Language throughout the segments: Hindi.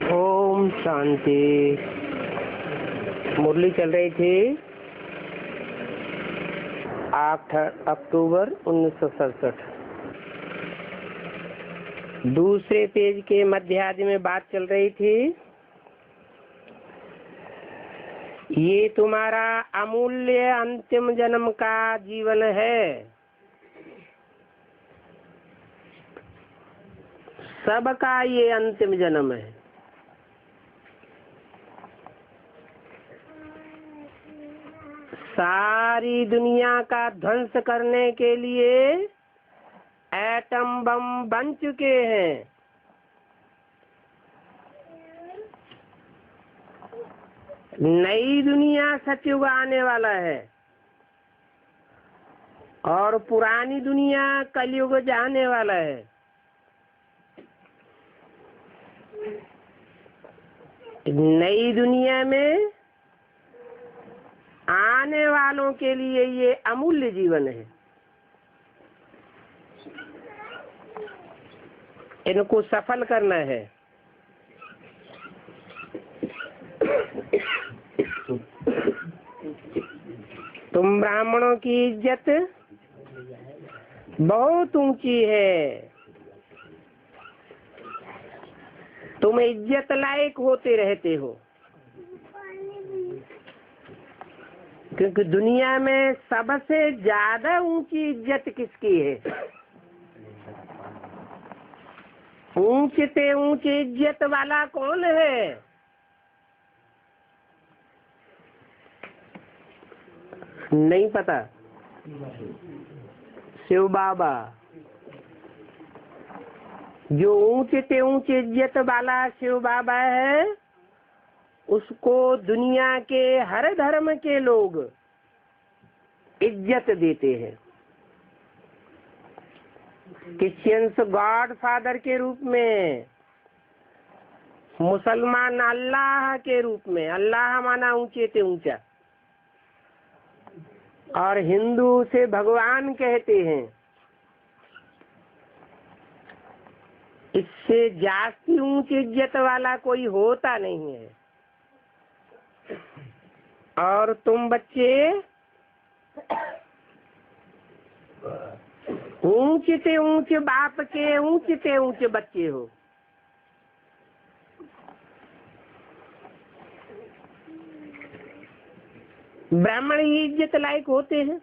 ओम शांति। मुरली चल रही थी 8 अक्टूबर 1967। दूसरे पेज के मध्यार्ध में बात चल रही थी, ये तुम्हारा अमूल्य अंतिम जन्म का जीवन है। सबका ये अंतिम जन्म है। सारी दुनिया का ध्वंस करने के लिए एटम बम बन चुके हैं। नई दुनिया सतयुग आने वाला है और पुरानी दुनिया कलयुग जाने वाला है। नई दुनिया में आने वालों के लिए ये अमूल्य जीवन है। इनको सफल करना है। तुम ब्राह्मणों की इज्जत बहुत ऊंची है। तुम इज्जत लायक होते रहते हो, क्योंकि दुनिया में सबसे ज्यादा ऊंची इज्जत किसकी है? ऊंचे से ऊंची इज्जत वाला कौन है? नहीं पता। शिव बाबा। जो ऊंचे से ऊंची इज्जत वाला शिव बाबा है, उसको दुनिया के हर धर्म के लोग इज्जत देते हैं। क्रिश्चियंस गॉड फादर के रूप में, मुसलमान अल्लाह के रूप में। अल्लाह माना ऊंचे से ऊंचा, और हिंदू उसे भगवान कहते हैं। इससे जास्ती ऊंची इज्जत वाला कोई होता नहीं है। और तुम बच्चे ऊंचे से ऊंचे बाप के ऊंचे से ऊंचे बच्चे हो। ब्राह्मण ही इज्जत लायक होते हैं।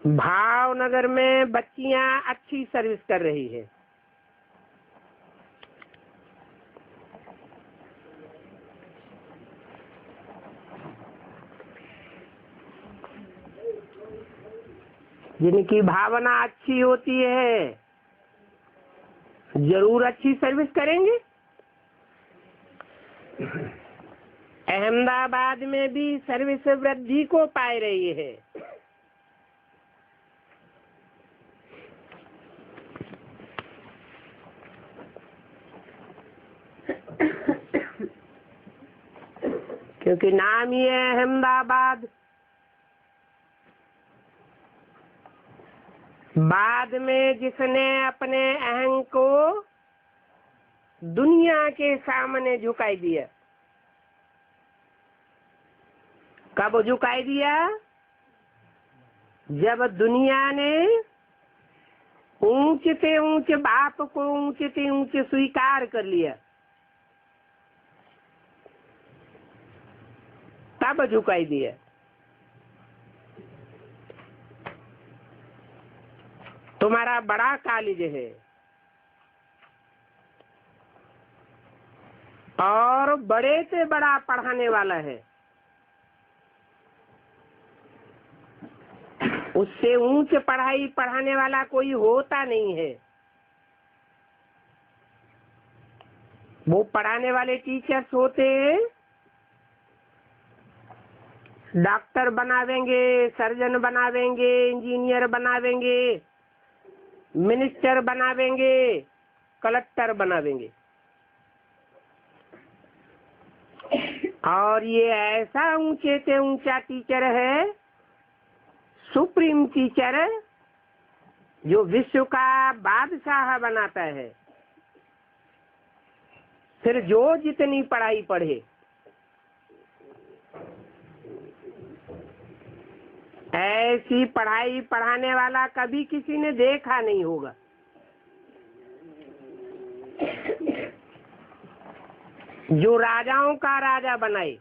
भावनगर में बच्चियां अच्छी सर्विस कर रही है। जिनकी भावना अच्छी होती है जरूर अच्छी सर्विस करेंगे। अहमदाबाद में भी सर्विस वृद्धि को पाई रही है। क्योंकि नाम ही है अहमदाबाद। बाद में जिसने अपने अहं को दुनिया के सामने झुकाई दिया। कब झुकाई दिया? जब दुनिया ने ऊंचे से ऊंचे बाप को ऊंचे से ऊंचे स्वीकार कर लिया, तब झुकाई दिया। तुम्हारा बड़ा कॉलेज है और बड़े से बड़ा पढ़ाने वाला है। उससे ऊंच पढ़ाई पढ़ाने वाला कोई होता नहीं है। वो पढ़ाने वाले टीचर्स होते हैं, डॉक्टर बनावेंगे, सर्जन बनावेंगे, इंजीनियर बनावेंगे, मिनिस्टर बनावेंगे, कलेक्टर बनावेंगे। और ये ऐसा ऊंचे से ऊंचा टीचर है, सुप्रीम टीचर, जो विश्व का बादशाह बनाता है। फिर जो जितनी पढ़ाई पढ़े, ऐसी पढ़ाई पढ़ाने वाला कभी किसी ने देखा नहीं होगा। जो राजाओं का राजा बनाए,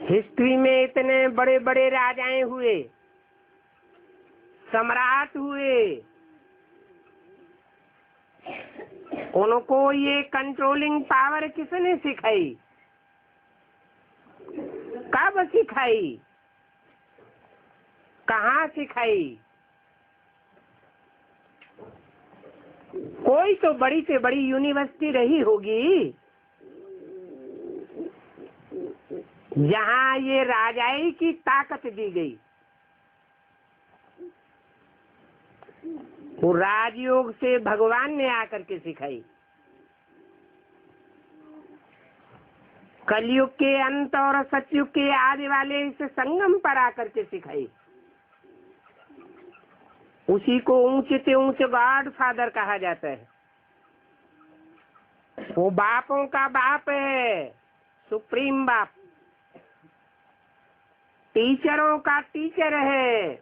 हिस्ट्री में इतने बड़े बड़े राजाएं हुए, सम्राट हुए, उनको ये कंट्रोलिंग पावर किसने सिखाई? कब सिखाई? कहाँ सिखाई? कोई तो बड़ी से बड़ी यूनिवर्सिटी रही होगी जहाँ ये राजाई की ताकत दी गई। वो राजयोग से भगवान ने आकर के सिखाई। कलयुग के अंत और सतयुग के आदि वाले इस संगम पर आकर के सिखाई। उसी को ऊंचे से ऊंचे गॉड फादर कहा जाता है। वो बापों का बाप है, सुप्रीम बाप। टीचरों का टीचर है,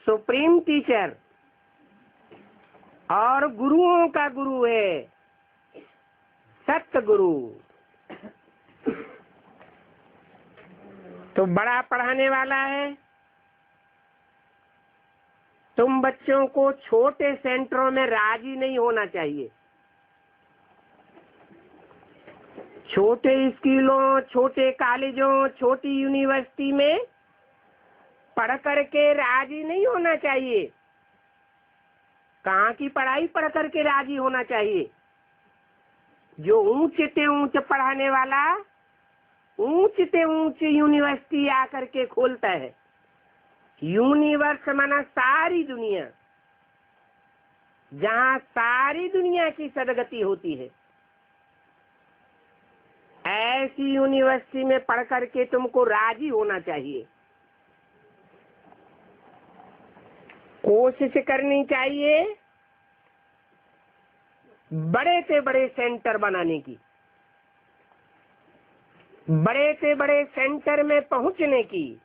सुप्रीम टीचर। और गुरुओं का गुरु है, सत्य गुरु। तो बड़ा पढ़ाने वाला है। तुम बच्चों को छोटे सेंटरों में राजी नहीं होना चाहिए। छोटे स्कूलों, छोटे कॉलेजों, छोटी यूनिवर्सिटी में पढ़ करके राजी नहीं होना चाहिए। कहाँ की पढ़ाई पढ़ करके राजी होना चाहिए? जो ऊंचे से ऊंचे पढ़ाने वाला ऊंचे से ऊंचे यूनिवर्सिटी आकर के खोलता है। यूनिवर्स माना सारी दुनिया, जहाँ सारी दुनिया की सदगति होती है। ऐसी यूनिवर्सिटी में पढ़ करके तुमको राजी होना चाहिए। कोशिश करनी चाहिए बड़े से बड़े सेंटर बनाने की, बड़े से बड़े सेंटर में पहुंचने की,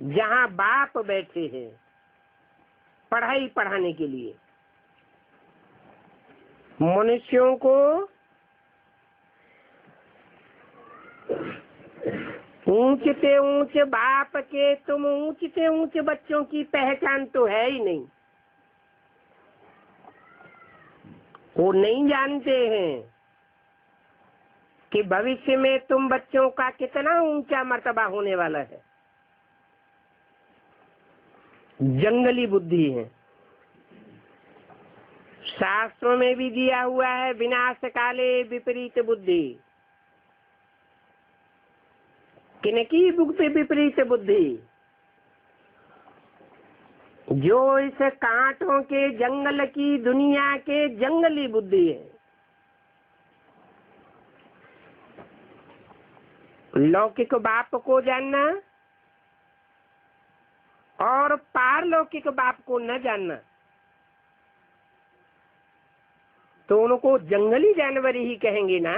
जहां बाप बैठे हैं पढ़ाई पढ़ाने के लिए। मनुष्यों को ऊंचे से ऊंचे बाप के तुम ऊंचे से ऊंचे बच्चों की पहचान तो है ही नहीं। वो नहीं जानते हैं कि भविष्य में तुम बच्चों का कितना ऊंचा मर्तबा होने वाला है। जंगली बुद्धि है। शास्त्रों में भी दिया हुआ है, विनाश काले विपरीत बुद्धि। किनकी बुद्धि विपरीत बुद्धि? जो इस कांटों के जंगल की दुनिया के जंगली बुद्धि है। लौकिक बाप को जानना और पारलौकिक बाप को न जानना, तो उनको जंगली जानवर ही कहेंगे ना।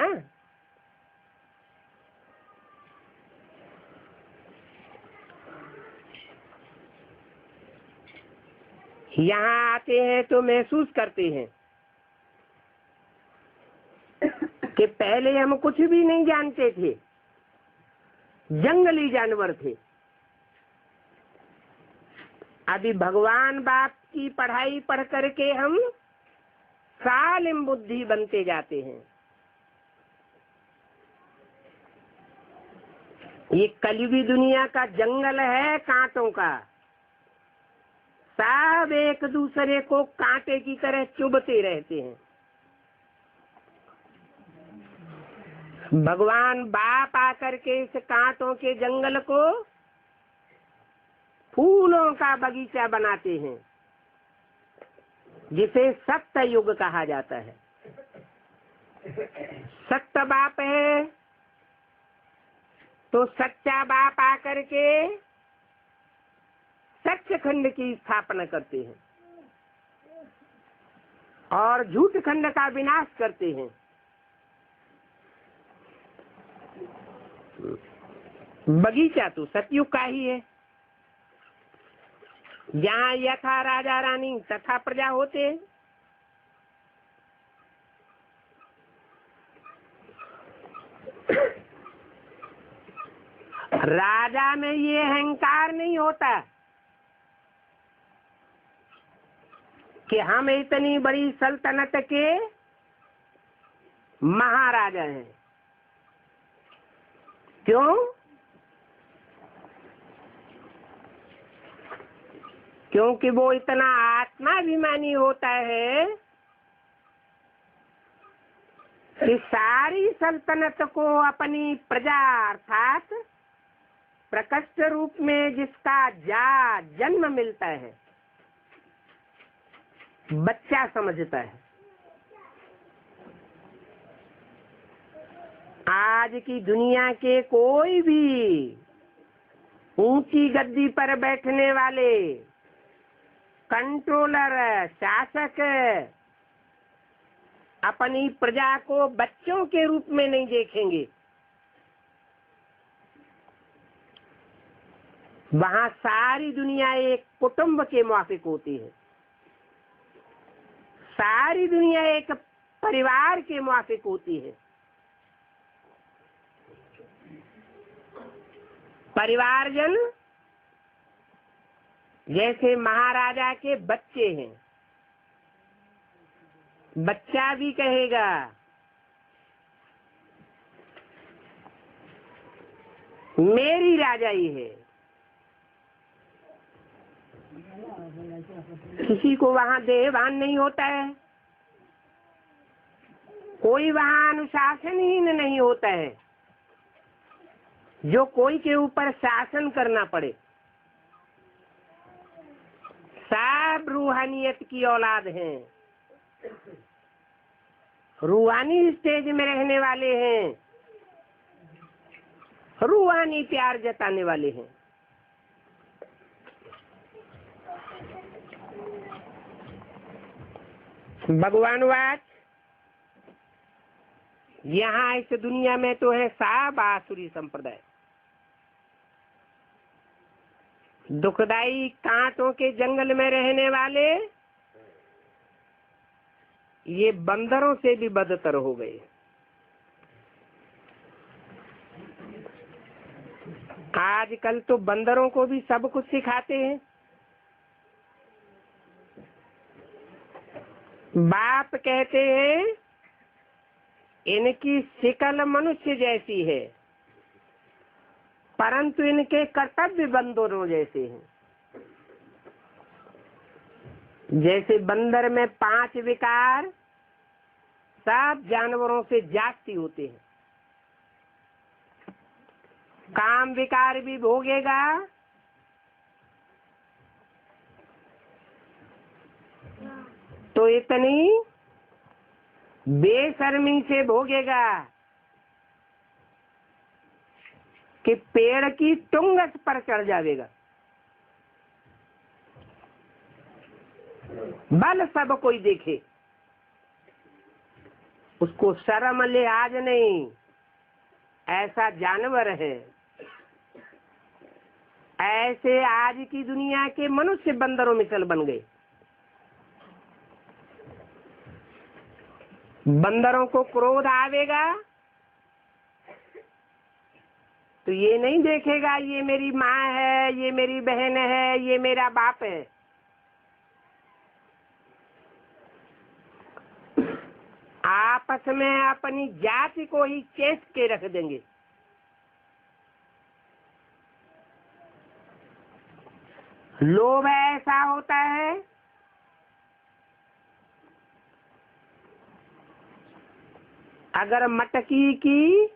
यहाँ आते हैं तो महसूस करते हैं कि पहले हम कुछ भी नहीं जानते थे, जंगली जानवर थे। अभी भगवान बाप की पढ़ाई पढ़ करके हम सालिम बुद्धि बनते जाते हैं। ये कलयुगी दुनिया का जंगल है कांटों का। सब एक दूसरे को कांटे की तरह चुभते रहते हैं। भगवान बाप आकर के इस कांटों के जंगल को फूलों का बगीचा बनाते हैं, जिसे सत्य युग कहा जाता है। सत्य बाप है तो सच्चा बाप आकर के सच्चखंड की स्थापना करते हैं। और झूठ खंड का विनाश करते हैं। बगीचा तो सतयुग का ही है, जहाँ यथा राजा रानी तथा प्रजा होते हैं। राजा में ये अहंकार नहीं होता कि हम इतनी बड़ी सल्तनत के महाराजा हैं। क्यों? क्योंकि वो इतना आत्माभिमानी होता है कि सारी सल्तनत को अपनी प्रजा अर्थात प्रकट रूप में जिसका जन्म मिलता है बच्चा समझता है। आज की दुनिया के कोई भी ऊंची गद्दी पर बैठने वाले कंट्रोलर शासक अपनी प्रजा को बच्चों के रूप में नहीं देखेंगे। वहां सारी दुनिया एक कुटुंब के माफिक होती है, सारी दुनिया एक परिवार के माफिक होती है। परिवारजन जैसे महाराजा के बच्चे हैं। बच्चा भी कहेगा मेरी राजाई है। किसी को वहां देहभान नहीं होता है, कोई वहां अनुशासनहीन नहीं होता है जो कोई के ऊपर शासन करना पड़े। सब रूहानियत की औलाद हैं, रूहानी स्टेज में रहने वाले हैं, रूहानी प्यार जताने वाले हैं। भगवान वाच यहाँ इस दुनिया में तो है सब आसुरी संप्रदाय, दुखदाई कांटों के जंगल में रहने वाले ये बंदरों से भी बदतर हो गए। आजकल तो बंदरों को भी सब कुछ सिखाते हैं। बाप कहते हैं इनकी शिकल मनुष्य जैसी है परंतु इनके कर्तव्य बंदरों जैसे हैं। जैसे बंदर में 5 विकार सब जानवरों से जास्ती होते हैं। काम विकार भी भोगेगा, तो इतनी बेशर्मी से भोगेगा कि पेड़ की टुंगस पर चढ़ जाएगा। बल सब कोई देखे, उसको शर्म लिहाज नहीं, ऐसा जानवर है। ऐसे आज की दुनिया के मनुष्य बंदरों मिसल बन गए। बंदरों को क्रोध आवेगा तो ये नहीं देखेगा ये मेरी माँ है, ये मेरी बहन है, ये मेरा बाप है। आपस में अपनी जाति को ही चेस के रख देंगे। लोभ ऐसा होता है अगर मटकी की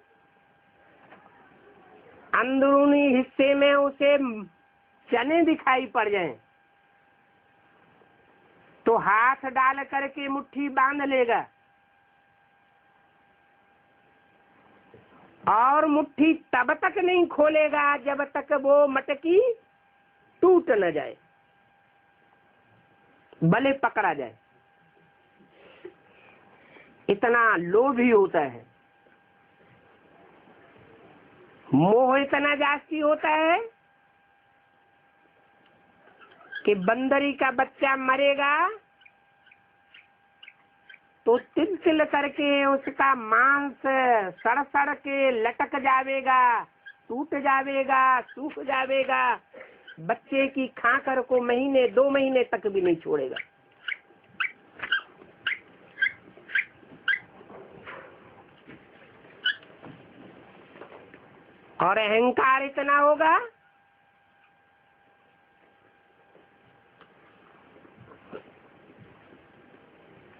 अंदरूनी हिस्से में उसे चने दिखाई पड़ जाएं तो हाथ डाल करके मुट्ठी बांध लेगा और मुट्ठी तब तक नहीं खोलेगा जब तक वो मटकी टूट न जाए, भले पकड़ा जाए। इतना लोभी होता है, मोह इतना जास्ती होता है कि बंदरी का बच्चा मरेगा तो तिल तिल करके उसका मांस सड़ सड़ के लटक जावेगा, टूट जावेगा, सूख जावेगा। बच्चे की खाकर को महीने 2 महीने तक भी नहीं छोड़ेगा। और अहंकार इतना होगा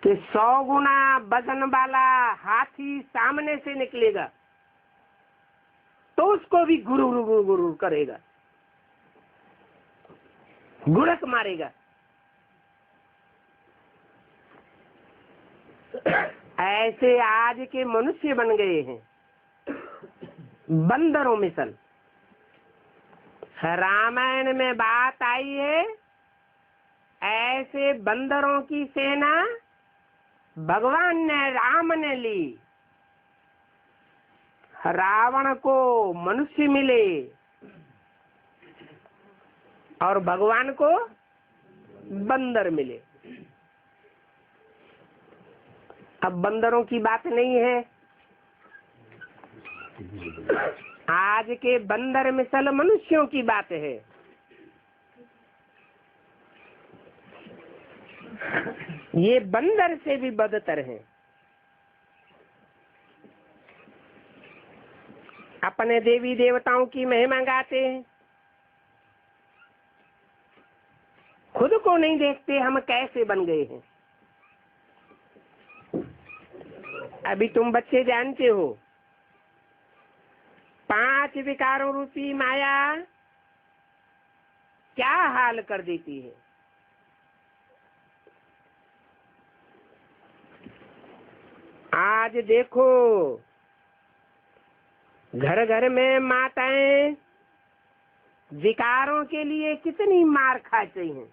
कि 100 गुना वजन वाला हाथी सामने से निकलेगा तो उसको भी गुरु गुरु गुरु करेगा, गुड़क मारेगा। ऐसे आज के मनुष्य बन गए हैं, बंदरों मिसल। रामायण में बात आई है, ऐसे बंदरों की सेना भगवान ने, राम ने ली। रावण को मनुष्य मिले और भगवान को बंदर मिले। अब बंदरों की बात नहीं है, आज के बंदर मिसल मनुष्यों की बात है। ये बंदर से भी बदतर है। अपने देवी देवताओं की महिमा गाते हैं, खुद को नहीं देखते हम कैसे बन गए हैं। अभी तुम बच्चे जानते हो 5 विकारों रूपी माया क्या हाल कर देती है। आज देखो घर घर में माताएं विकारों के लिए कितनी मार खाती हैं।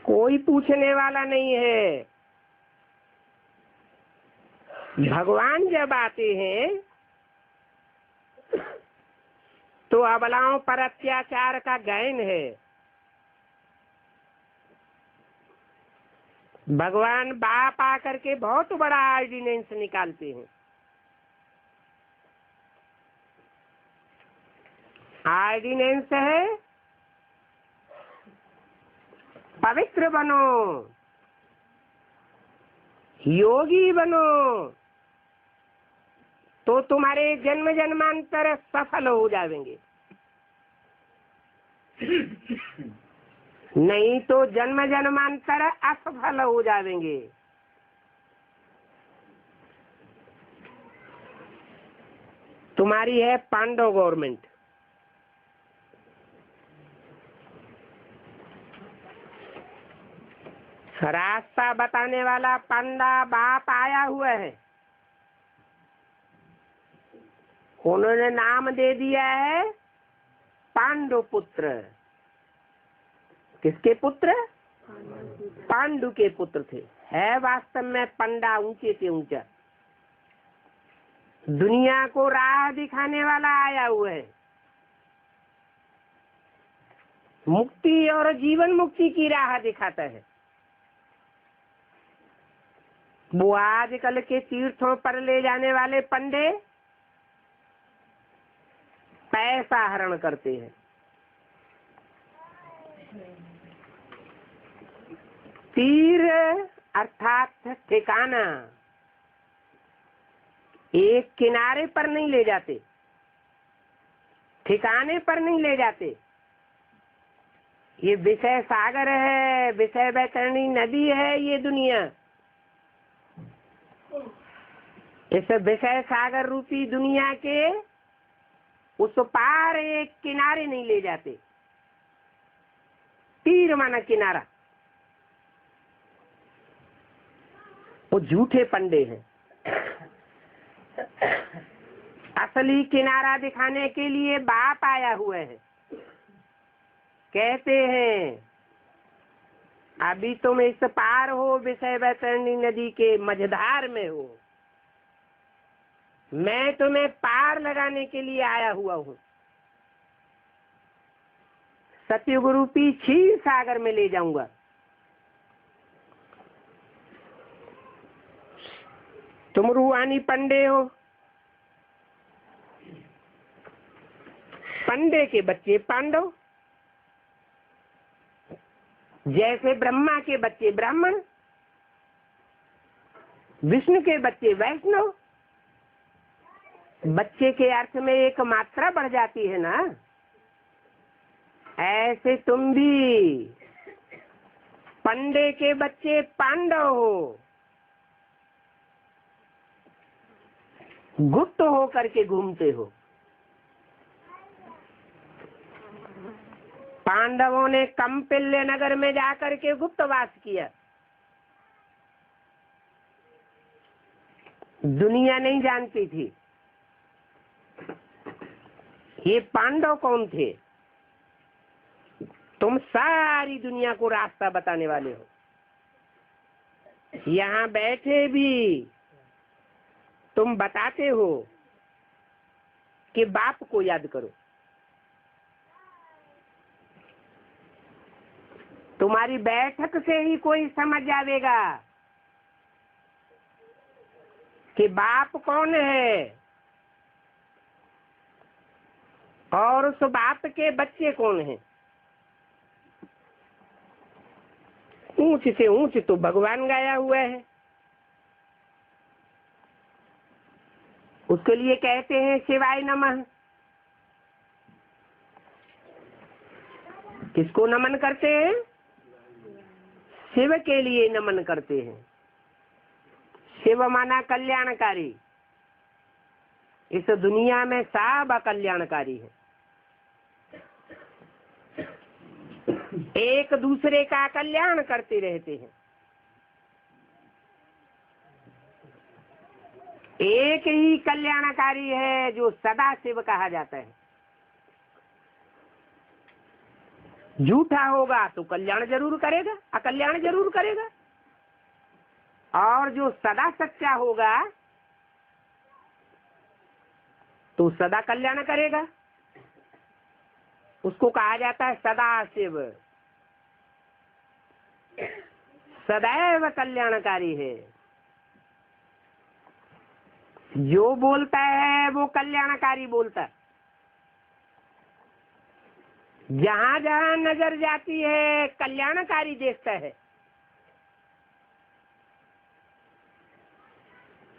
कोई पूछने वाला नहीं है। भगवान जब आते हैं तो अबलाओं पर अत्याचार का गायन है। भगवान बाप आकर के बहुत बड़ा ऑर्डिनेंस निकालते हैं। ऑर्डिनेंस है पवित्र बनो, योगी बनो, तो तुम्हारे जन्म जन्मांतर सफल हो जाएंगे। नहीं तो जन्म जन्मांतर असफल हो जाएंगे। तुम्हारी है पांडव गवर्नमेंट। रास्ता बताने वाला पांडा बाप आया हुआ है। उन्होंने नाम दे दिया है पांडु पुत्र। किसके पुत्र? पांडु के पुत्र थे। है वास्तव में पंडा ऊंचे से ऊंचा, दुनिया को राह दिखाने वाला आया हुआ है। मुक्ति और जीवन मुक्ति की राह दिखाता है। वो आजकल के तीर्थों पर ले जाने वाले पंडे पैसा हरण करते हैं। तीर अर्थात ठिकाना एक किनारे पर नहीं ले जाते, ठिकाने पर नहीं ले जाते। ये विषय सागर है, विषय वैतरणी नदी है ये दुनिया। इस विषय सागर रूपी दुनिया के उस पार एक किनारे नहीं ले जाते। तीर माना किनारा। वो झूठे पंडे हैं। असली किनारा दिखाने के लिए बाप आया हुआ है। कहते हैं अभी तुम इस पार हो, विषय वैतरणी नदी के मझधार में हो। मैं तुम्हें पार लगाने के लिए आया हुआ हूँ। सतयुग रूपी क्षीर सागर में ले जाऊंगा। तुम रूहानी पंडे हो, पंडे के बच्चे पांडव, जैसे ब्रह्मा के बच्चे ब्राह्मण, विष्णु के बच्चे वैष्णव। बच्चे के अर्थ में एक मात्रा बढ़ जाती है ना, ऐसे तुम भी पंडे के बच्चे पांडव हो, गुप्त हो करके घूमते हो। पांडवों ने कंपिल्य नगर में जाकर के गुप्तवास किया। दुनिया नहीं जानती थी ये पांडव कौन थे। तुम सारी दुनिया को रास्ता बताने वाले हो। यहाँ बैठे भी तुम बताते हो कि बाप को याद करो। तुम्हारी बैठक से ही कोई समझ जाएगा कि बाप कौन है और उस बाप के बच्चे कौन हैं। ऊंच से ऊंच तो भगवान गाया हुआ है, उसके लिए कहते हैं शिवाय नमः। किसको नमन करते हैं? शिव के लिए नमन करते हैं। शिव माना कल्याणकारी। इस दुनिया में सब अकल्याणकारी है। एक दूसरे का कल्याण करते रहते हैं। एक ही कल्याणकारी है जो सदा शिव कहा जाता है। झूठा होगा तो कल्याण जरूर करेगा, अकल्याण जरूर करेगा। और जो सदा सच्चा होगा तो सदा कल्याण करेगा। उसको कहा जाता है सदा शिव, सदैव कल्याणकारी है। जो बोलता है वो कल्याणकारी बोलता है। जहां जहां नजर जाती है कल्याणकारी देखता है।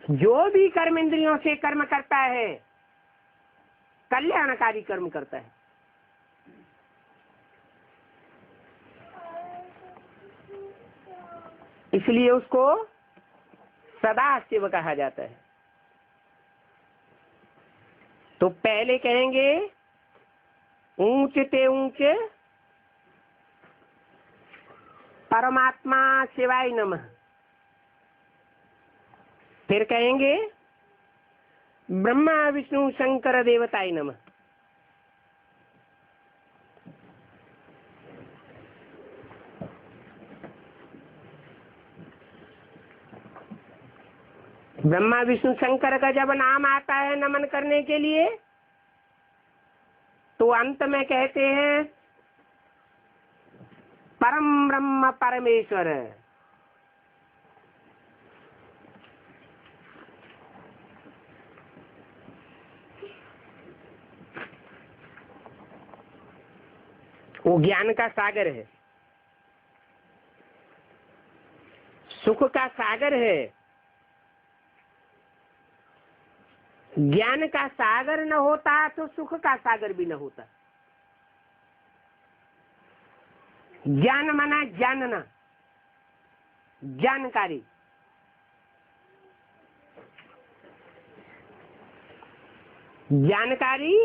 जो भी कर्म इंद्रियों से कर्म करता है कल्याणकारी कर्म करता है। इसलिए उसको सदा शिव कहा जाता है। तो पहले कहेंगे ऊंचते ऊंचे परमात्मा शिवाय नमः। फिर कहेंगे ब्रह्मा विष्णु शंकर देवताय नमः। ब्रह्मा विष्णु शंकर का जब नाम आता है नमन करने के लिए तो अंत में कहते हैं परम ब्रह्म परमेश्वर। वो ज्ञान का सागर है, सुख का सागर है। ज्ञान का सागर न होता तो सुख का सागर भी न होता। ज्ञान माना जानना, जानकारी। जानकारी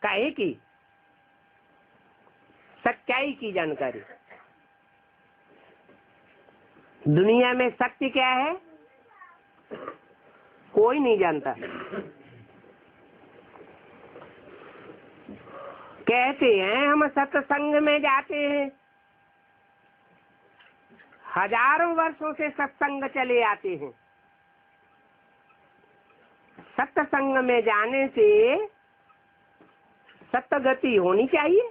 काहे की? सच्चाई की जानकारी। दुनिया में सत्य क्या है कोई नहीं जानता। कहते हैं हम सत्संग में जाते हैं, हजारों वर्षों से सत्संग चले आते हैं। सत्संग में जाने से सत्गति होनी चाहिए,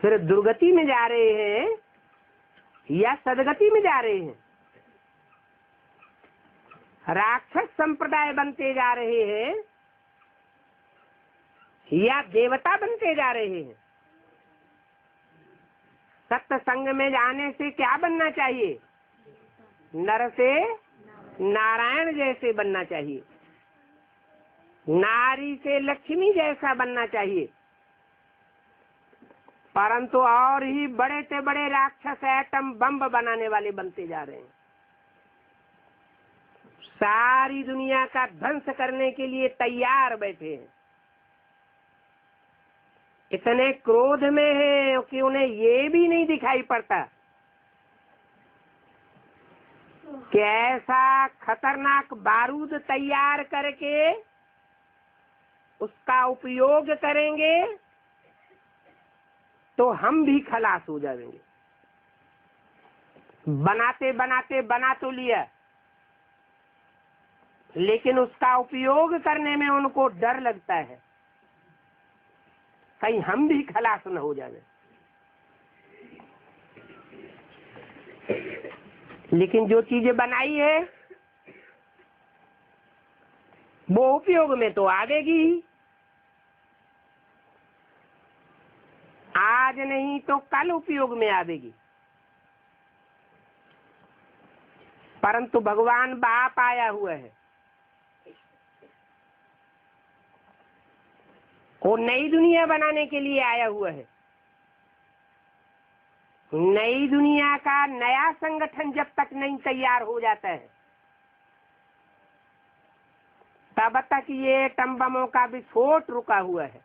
फिर दुर्गति में जा रहे हैं या सदगति में जा रहे हैं। राक्षस संप्रदाय बनते जा रहे हैं या देवता बनते जा रहे हैं। सत्संग में जाने से क्या बनना चाहिए? नर से नारायण जैसे बनना चाहिए, नारी से लक्ष्मी जैसा बनना चाहिए। परंतु और ही बड़े से बड़े राक्षस एटम बम बनाने वाले बनते जा रहे हैं। सारी दुनिया का ध्वंस करने के लिए तैयार बैठे हैं। इतने क्रोध में है कि उन्हें ये भी नहीं दिखाई पड़ता कि ऐसा खतरनाक बारूद तैयार करके उसका उपयोग करेंगे तो हम भी खलास हो जाएंगे। बनाते बनाते बना तो लिया, लेकिन उसका उपयोग करने में उनको डर लगता है, कहीं हम भी खलास न हो जाए। लेकिन जो चीजें बनाई है वो उपयोग में तो आवेगी, आज नहीं तो कल उपयोग में आवेगी। परंतु भगवान बाप आया हुआ है, वो नई दुनिया बनाने के लिए आया हुआ है। नई दुनिया का नया संगठन जब तक नहीं तैयार हो जाता है तब तक ये एटम बमों का विस्फोट रुका हुआ है।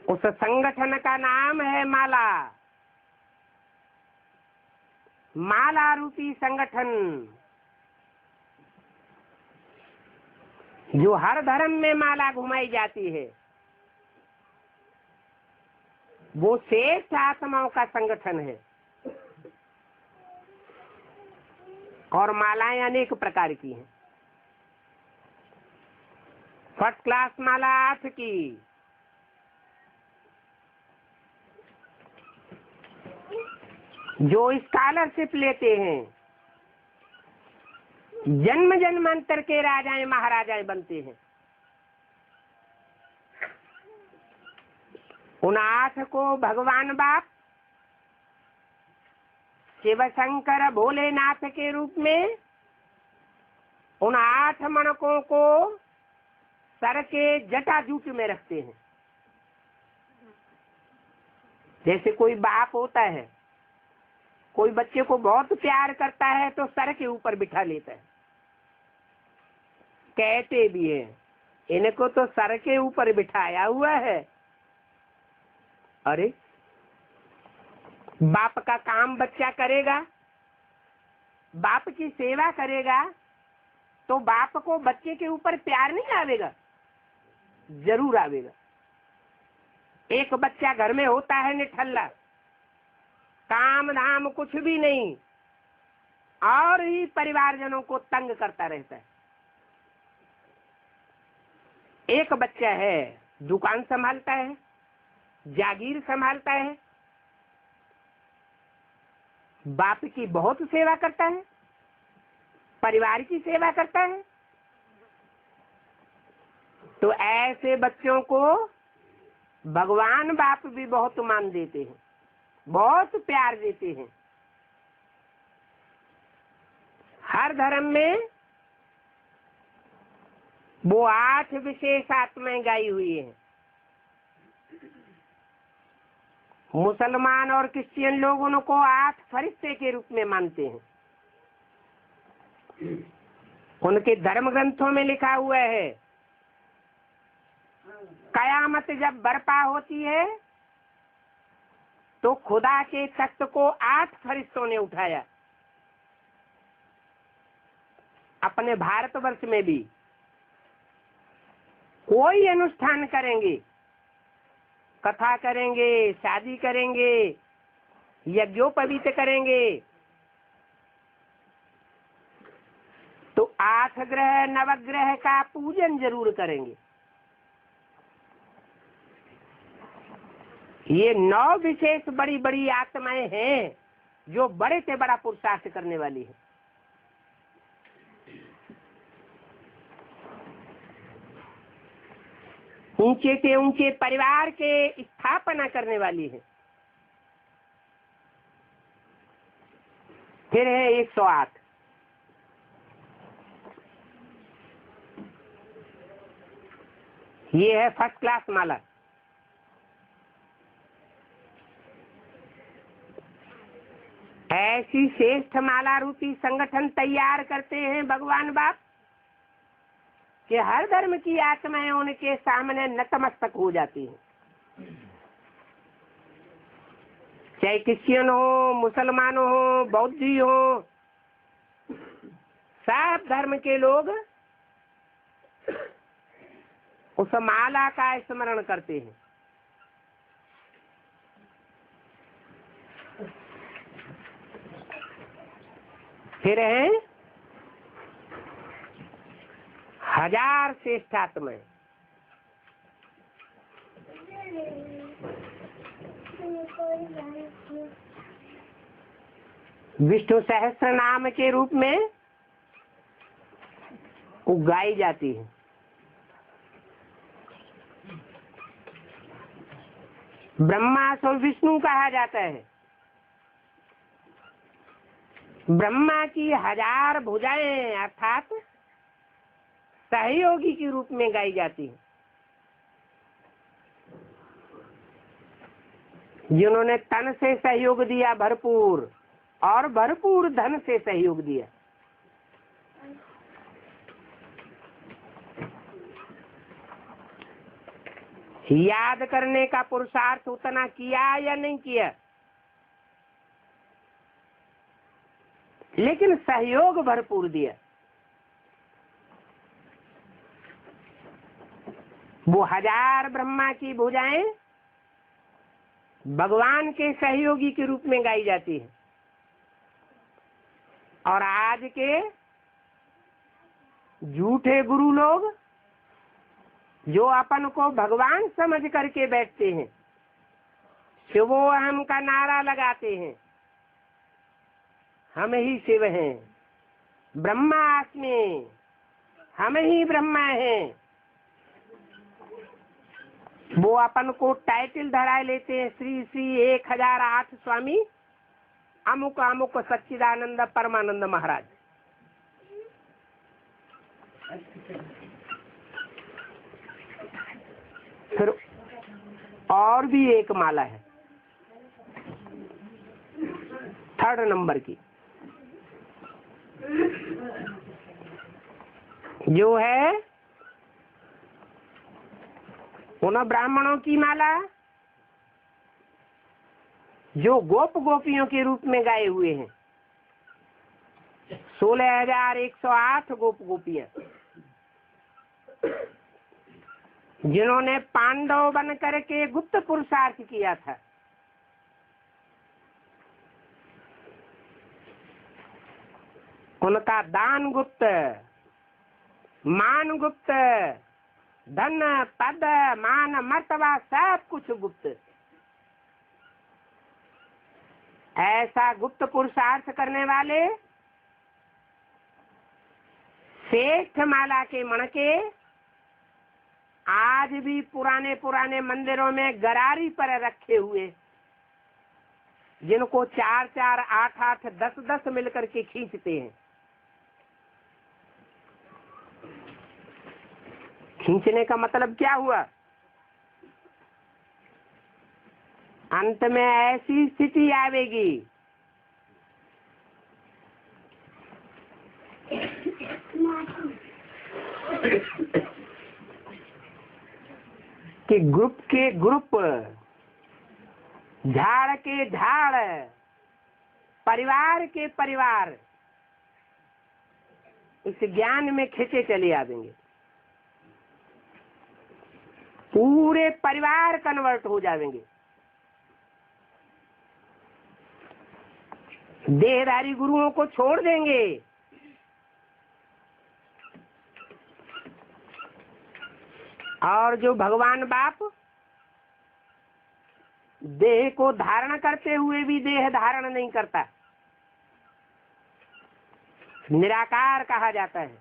उस संगठन का नाम है माला, माला रूपी संगठन, जो हर धर्म में माला घुमाई जाती है। वो श्रेष्ठ आत्माओं का संगठन है और मालाएं अनेक प्रकार की हैं। फर्स्ट क्लास माला 8 की, जो स्कॉलरशिप लेते हैं, जन्म जन्मांतर के राजाएं महाराजाएं बनते हैं। उन 8 को भगवान बाप शिव शंकर भोलेनाथ के रूप में उन 8 मणकों को सर के जटाजूट में रखते हैं। जैसे कोई बाप होता है, कोई बच्चे को बहुत प्यार करता है तो सर के ऊपर बिठा लेता है। कहते भी है इनको तो सर के ऊपर बिठाया हुआ है। अरे बाप का काम बच्चा करेगा, बाप की सेवा करेगा तो बाप को बच्चे के ऊपर प्यार नहीं आवेगा? जरूर आवेगा। एक बच्चा घर में होता है निठल्ला, काम धाम कुछ भी नहीं, और ही परिवारजनों को तंग करता रहता है। एक बच्चा है दुकान संभालता है, जागीर संभालता है, बाप की बहुत सेवा करता है, परिवार की सेवा करता है। तो ऐसे बच्चों को भगवान बाप भी बहुत मान देते हैं, बहुत प्यार देते हैं। हर धर्म में वो 8 विशेष आत्माएं गाई हुई हैं। मुसलमान और क्रिश्चियन लोग उनको 8 फरिश्ते के रूप में मानते हैं। उनके धर्म ग्रंथों में लिखा हुआ है कयामत जब बर्पा होती है तो खुदा के तख्त को 8 फरिश्तों ने उठाया। अपने भारतवर्ष में भी कोई अनुष्ठान करेंगे कथा करेंगे, शादी करेंगे, यज्ञोपवीत करेंगे, तो 8 ग्रह नवग्रह का पूजन जरूर करेंगे। ये 9 विशेष बड़ी बड़ी आत्माएं हैं जो बड़े से बड़ा पुरुषार्थ करने वाली है। ऊंचे से ऊंचे परिवार के स्थापना करने वाली है। फिर है 108। ये है फर्स्ट क्लास माला। ऐसी श्रेष्ठ माला रूपी संगठन तैयार करते हैं भगवान बाप कि हर धर्म की आत्माएं उनके सामने नतमस्तक हो जाती हैं। चाहे क्रिश्चियन हो, मुसलमान हो, बौद्धी हो, सब धर्म के लोग उस माला का स्मरण करते हैं। फिर है 1000 श्रेष्ठात्माएं। विष्णु सहस्त्र नाम के रूप में उगाई जाती है। ब्रह्मा सो विष्णु कहा जाता है। ब्रह्मा की 1000 भुजाएं अर्थात सहयोगी के रूप में गाई जाती है, जिन्होंने तन से सहयोग दिया भरपूर और भरपूर धन से सहयोग दिया। याद करने का पुरुषार्थ उतना किया या नहीं किया, लेकिन सहयोग भरपूर दिया। वो 1000 ब्रह्मा की भुजाएं भगवान के सहयोगी के रूप में गाई जाती है। और आज के झूठे गुरु लोग जो अपन को भगवान समझ करके बैठते हैं, शिवो अहम का नारा लगाते हैं, हम ही शिव हैं, ब्रह्मास्मि, हम ही ब्रह्मा हैं। वो अपन को टाइटल धरा लेते हैं, श्री श्री 1008 स्वामी अमुक अमुक सच्चिदानंद परमानंद महाराज। फिर और भी एक माला है 3rd नंबर की, जो है उन ब्राह्मणों की माला जो गोप गोपियों के रूप में गाए हुए हैं। 16,108 गोप गोपियां, जिन्होंने पांडव बन करके गुप्त पुरुषार्थ किया था। उनका दान गुप्त, मान गुप्त, धन पद मान मर्तबा सब कुछ गुप्त। ऐसा गुप्त पुरुषार्थ करने वाले श्रेष्ठ माला के मणके आज भी पुराने पुराने मंदिरों में गरारी पर रखे हुए, जिनको 4-4, 8-8, 10-10 मिलकर के खींचते हैं। खींचने का मतलब क्या हुआ? अंत में ऐसी स्थिति आवेगी कि ग्रुप के ग्रुप, झाड़ के झाड़, परिवार के परिवार इस ज्ञान में खींचे चले आवेंगे पूरे परिवार कन्वर्ट हो जाएंगे। देहधारी गुरुओं को छोड़ देंगे, और जो भगवान बाप देह को धारण करते हुए भी देह धारण नहीं करता, निराकार कहा जाता है।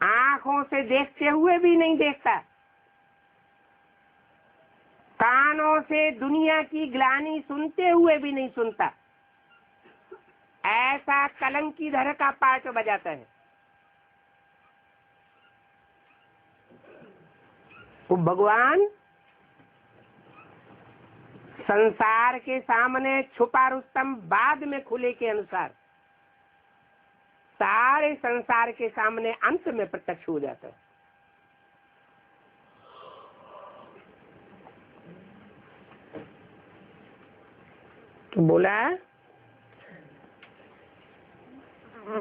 आंखों से देखते हुए भी नहीं देखता, कानों से दुनिया की ग्लानि सुनते हुए भी नहीं सुनता, ऐसा कलंकीधर का पाठ बजाता है। वो भगवान संसार के सामने छुपा रुस्तम बाद में खुले के अनुसार सारे संसार के सामने अंत में प्रत्यक्ष हो जाता है। तो बोला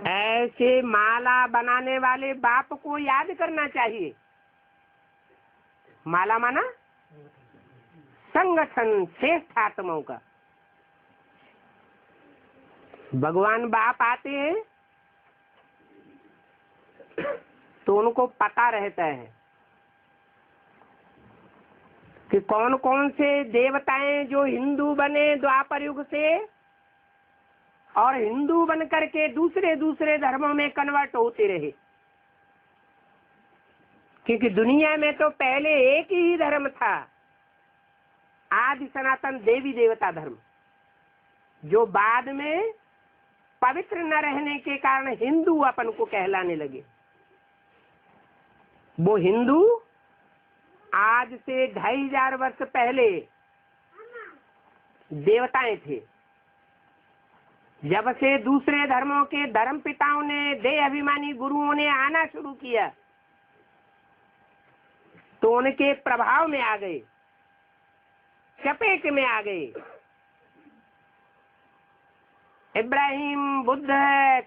ऐसे माला बनाने वाले बाप को याद करना चाहिए। माला माना संगठन श्रेष्ठ आत्माओं का। भगवान बाप आते हैं तो उनको पता रहता है कि कौन कौन से देवताएं जो हिंदू बने द्वापर युग से और हिंदू बन करके दूसरे दूसरे धर्मों में कन्वर्ट होते रहे, क्योंकि दुनिया में तो पहले एक ही धर्म था, आदि सनातन देवी देवता धर्म, जो बाद में पवित्र न रहने के कारण हिंदू अपन को कहलाने लगे। वो हिंदू आज से 2500 वर्ष पहले देवताएं थे। जब से दूसरे धर्मों के धर्म पिताओं ने, देह अभिमानी गुरुओं ने आना शुरू किया तो उनके प्रभाव में आ गए, चपेट में आ गए। इब्राहिम, बुद्ध,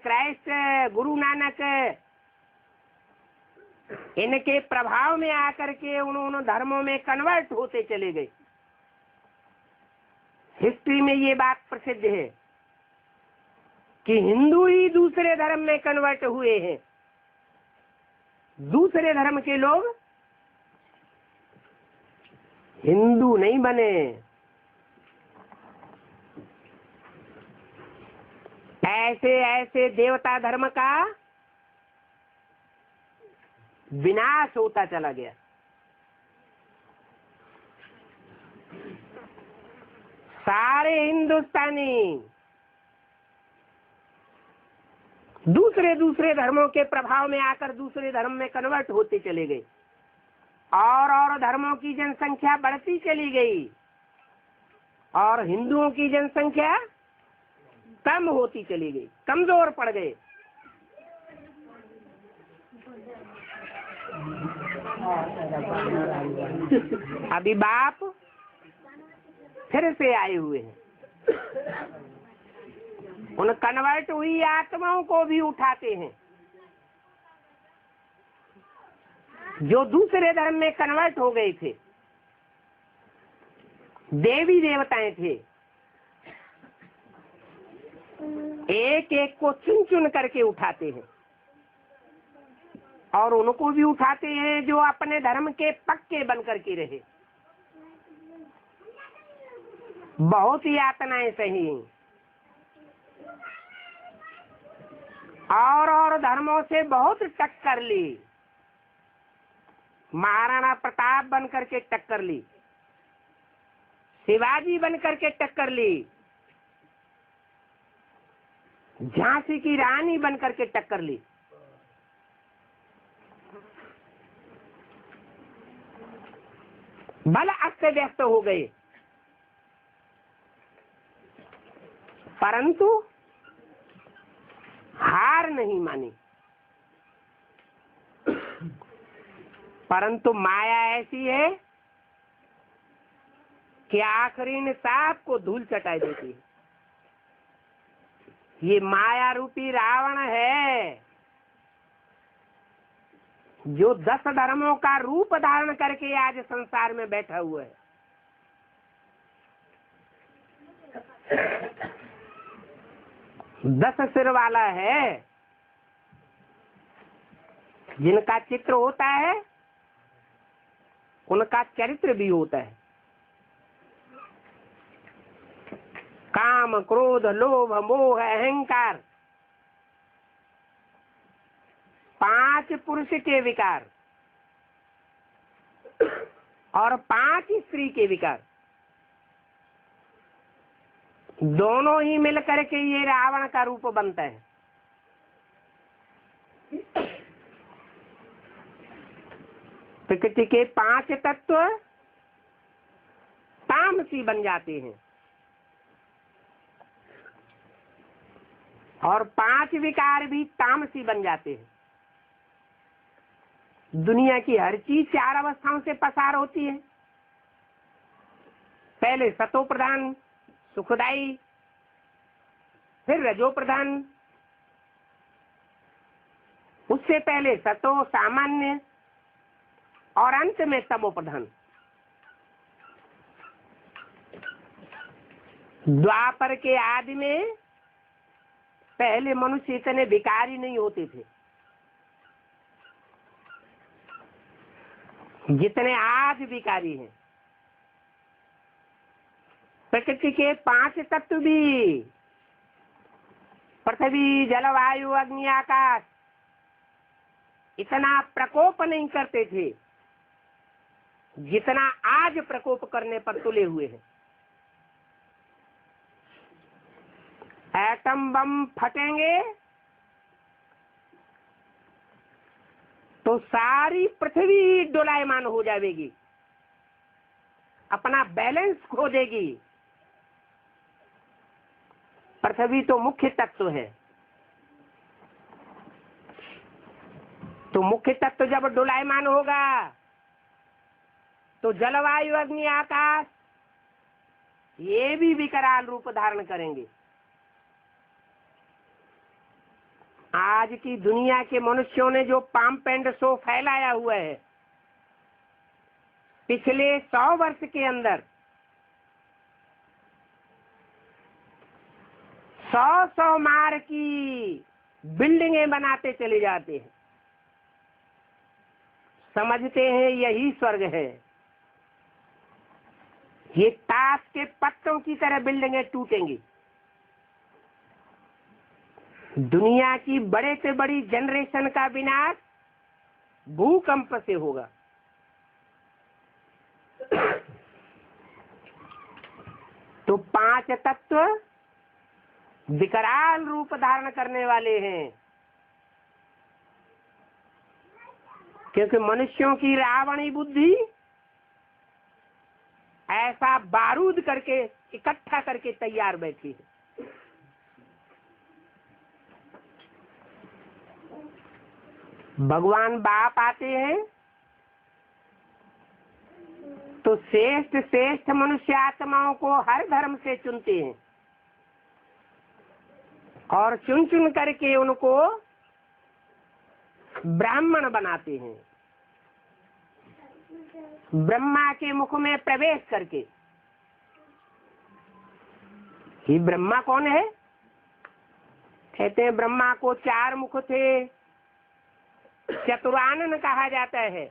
क्राइस्ट, गुरु नानक, इनके प्रभाव में आकर के उन्होंने धर्मों में कन्वर्ट होते चले गए। हिस्ट्री में ये बात प्रसिद्ध है कि हिंदू ही दूसरे धर्म में कन्वर्ट हुए हैं, दूसरे धर्म के लोग हिंदू नहीं बने। ऐसे ऐसे देवता धर्म का विनाश होता चला गया। सारे हिंदुस्तानी दूसरे दूसरे धर्मों के प्रभाव में आकर दूसरे धर्म में कन्वर्ट होते चले गए, और धर्मों की जनसंख्या बढ़ती चली गई और हिंदुओं की जनसंख्या कम होती चली गई, कमजोर पड़ गए। अभी बाप फिर से आए हुए हैं, उन कन्वर्ट हुई आत्माओं को भी उठाते हैं। जो दूसरे धर्म में कन्वर्ट हो गए थे, देवी देवताएं थे, एक एक को चुन चुन करके उठाते हैं, और उनको भी उठाते हैं जो अपने धर्म के पक्के बन करके रहे। बहुत यातनाएं सही, और धर्मों से बहुत टक्कर ली। महाराणा प्रताप बन करके टक्कर ली, शिवाजी बन करके टक्कर ली, झांसी की रानी बन करके टक्कर ली। बल अस्त व्यस्त हो गए, परंतु हार नहीं मानी। परंतु माया ऐसी है कि आखिरी में सांप को धूल चटाई देती है। ये माया रूपी रावण है, जो 10 धर्मों का रूप धारण करके आज संसार में बैठा हुआ है। 10 सिर वाला है, जिनका चित्र होता है उनका चरित्र भी होता है। काम, क्रोध, लोभ, मोह, अहंकार, 5 पुरुष के विकार और 5 स्त्री के विकार, दोनों ही मिलकर के ये रावण का रूप बनता है। प्रकृति के 5 तत्व तामसी बन जाते हैं और 5 विकार भी तामसी बन जाते हैं। दुनिया की हर चीज 4 अवस्थाओं से पसार होती है। पहले सतो प्रधान सुखदाई, फिर रजो प्रधान, उससे पहले सतो सामान्य और अंत में तमो प्रधान। द्वापर के आदि में पहले मनुष्य इतने विकारी नहीं होते थे जितने आज विकारी हैं। प्रकृति के 5 तत्व भी, पृथ्वी, जल, वायु, अग्नि, आकाश, इतना प्रकोप नहीं करते थे जितना आज प्रकोप करने पर तुले हुए हैं। एटम बम फटेंगे तो सारी पृथ्वी डोलायमान हो जाएगी, अपना बैलेंस खो देगी। पृथ्वी तो मुख्य तत्व है, तो मुख्य तत्व जब डोलायमान होगा तो जलवायु, अग्नि, आकाश ये भी विकराल रूप धारण करेंगे। आज की दुनिया के मनुष्यों ने जो पाम्प एंड शो फैलाया हुआ है, पिछले 100 वर्ष के अंदर 100 मार की बिल्डिंगें बनाते चले जाते हैं। समझते हैं यही स्वर्ग है। ये ताश के पत्तों की तरह बिल्डिंगें टूटेंगी। दुनिया की बड़े से बड़ी जनरेशन का विनाश भूकंप से होगा। तो 5 तत्व विकराल रूप धारण करने वाले हैं, क्योंकि मनुष्यों की रावणी बुद्धि ऐसा बारूद करके इकट्ठा करके तैयार बैठी है। भगवान बाप आते हैं तो श्रेष्ठ श्रेष्ठ मनुष्य आत्माओं को हर धर्म से चुनते हैं और चुन चुन करके उनको ब्राह्मण बनाते हैं। ब्रह्मा के मुख में प्रवेश करके। ये ब्रह्मा कौन है? कहते हैं ब्रह्मा को 4 मुख थे, चतुरानन कहा जाता है।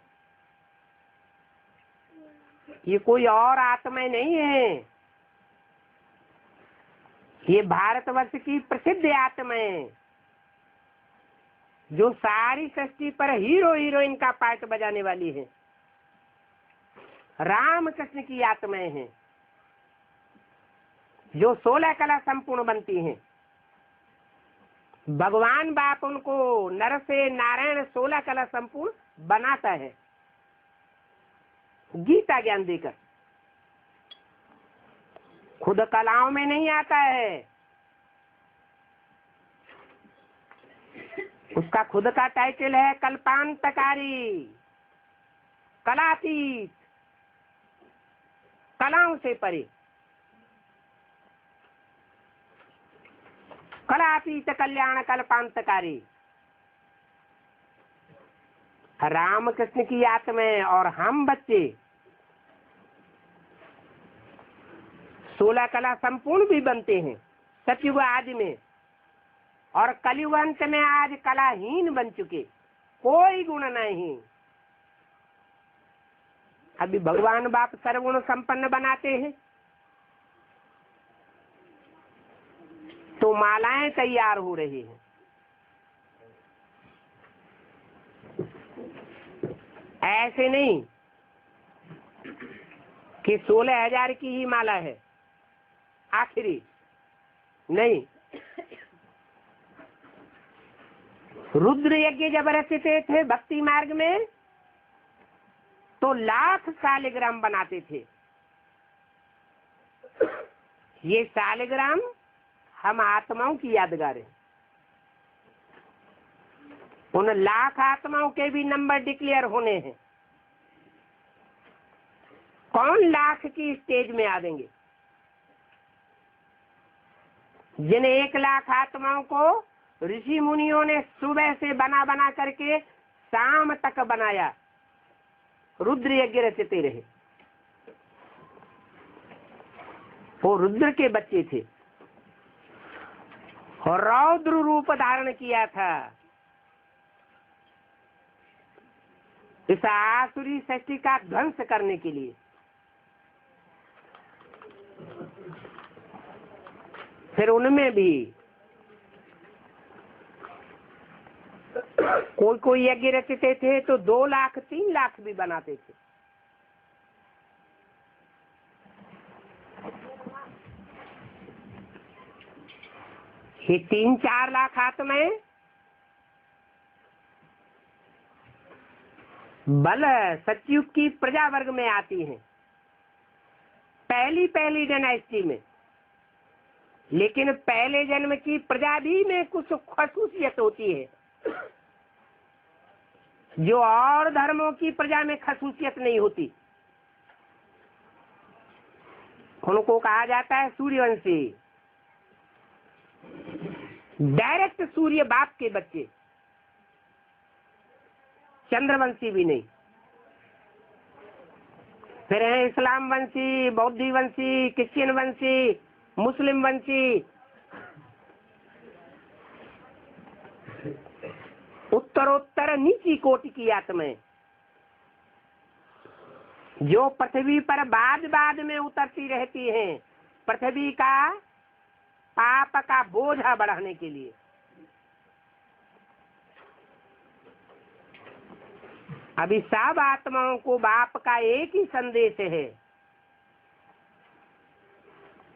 ये कोई और आत्मा नहीं है, ये भारतवर्ष की प्रसिद्ध आत्मा है जो सारी सृष्टि पर हीरो हीरोइन का पार्ट बजाने वाली है। राम कृष्ण की आत्माएं हैं जो 16 कला संपूर्ण बनती हैं। भगवान बाप उनको नर से नारायण 16 कला संपूर्ण बनाता है गीता ज्ञान देकर। खुद कलाओं में नहीं आता है, उसका खुद का टाइटल है कल्पांतकारी, कलातीत, कलाओं से परे, कलातीत कल्याण कल्पांतकारी। राम कृष्ण की आत्माएं और हम बच्चे 16 कला संपूर्ण भी बनते हैं सतयुग आदि में, और कलयुग अंत में आज कलाहीन बन चुके, कोई गुण नहीं। अभी भगवान बाप सर्वगुण संपन्न बनाते हैं तो मालाएं तैयार हो रही हैं। ऐसे नहीं कि 16,000 की ही माला है आखिरी, नहीं। रुद्र यज्ञ जब रचते थे भक्ति मार्ग में तो लाख सालिग्राम बनाते थे। ये सालिग्राम हम आत्माओं की यादगार है। उन लाख आत्माओं के भी नंबर डिक्लेयर होने हैं। कौन लाख की स्टेज में आ देंगे? जिन 1 लाख आत्माओं को ऋषि मुनियों ने सुबह से बना बना करके शाम तक बनाया, रुद्र यज्ञ रचते रहे। वो रुद्र के बच्चे थे और रौद्र रूप धारण किया था इस आसुरी सृष्टि का ध्वंस करने के लिए। फिर उनमें भी कोई कोई यज्ञ रचते थे तो 2 लाख 3 लाख भी बनाते थे। ये 3-4 लाख आत्माएं बल सतयुग की प्रजा वर्ग में आती हैं, पहली डायनेस्टी में। लेकिन पहले जन्म की प्रजा भी में कुछ खसूसियत होती है जो और धर्मों की प्रजा में खसूसियत नहीं होती। उनको कहा जाता है सूर्यवंशी, डायरेक्ट सूर्य बाप के बच्चे, चंद्रवंशी भी नहीं। फिर है इस्लाम वंशी, बौद्धी वंशी, क्रिश्चियन वंशी, मुस्लिम वंशी, उत्तरोत्तर नीची कोटि की आत्माएं जो पृथ्वी पर बाद बाद में उतरती रहती हैं, पृथ्वी का पाप का बोझा बढ़ाने के लिए। अभी सब आत्माओं को बाप का एक ही संदेश है,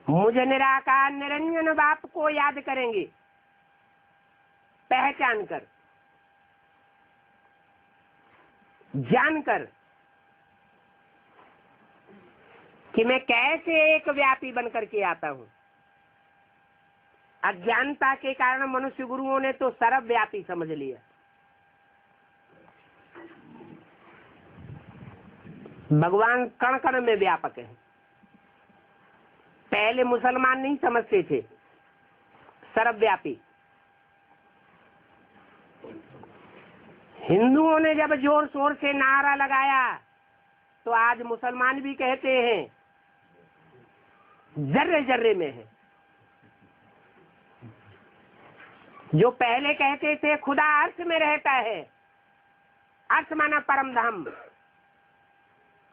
मुझ निराकार निरंजन बाप को याद करेंगे, पहचान कर, जानकर कि मैं कैसे एक व्यापी बनकर के आता हूं। अज्ञानता के कारण मनुष्य गुरुओं ने तो सर्वव्यापी समझ लिया। भगवान कण कण में व्यापक है। पहले मुसलमान नहीं समझते थे सर्वव्यापी। हिंदुओं ने जब जोर शोर से नारा लगाया तो आज मुसलमान भी कहते हैं जर्रे जर्रे में है। जो पहले कहते थे खुदा अर्श में रहता है, अर्श माना परम धाम,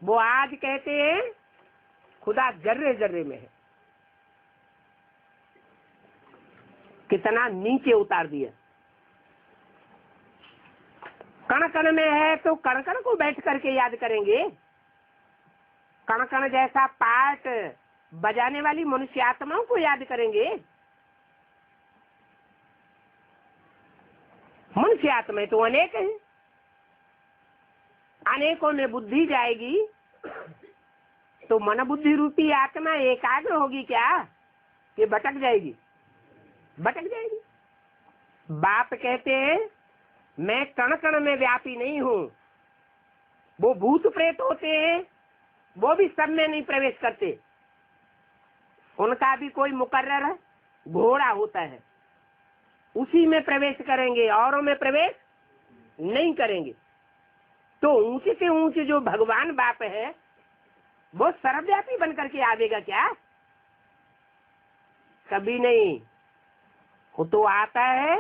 वो आज कहते हैं खुदा जर्रे जर्रे में है। कितना नीचे उतार दिया। कण कण में है तो कण कण को बैठ करके याद करेंगे। कण कण जैसा पार्ट बजाने वाली मनुष्य आत्माओं को याद करेंगे। मनुष्य आत्माएं तो अनेक हैं, अनेकों में बुद्धि जाएगी तो मन बुद्धि रूपी आत्मा एकाग्र होगी क्या कि भटक जाएगी? भटक जाएगी। बाप कहते हैं मैं कण कण में व्यापी नहीं हूं। वो भूत प्रेत होते हैं, वो भी सब में नहीं प्रवेश करते। उनका भी कोई मुकर्रर घोड़ा होता है, उसी में प्रवेश करेंगे, औरों में प्रवेश नहीं करेंगे। तो ऊंचे से ऊंचे जो भगवान बाप है वो सर्वव्यापी बनकर के आवेगा क्या? कभी नहीं। वो तो आता है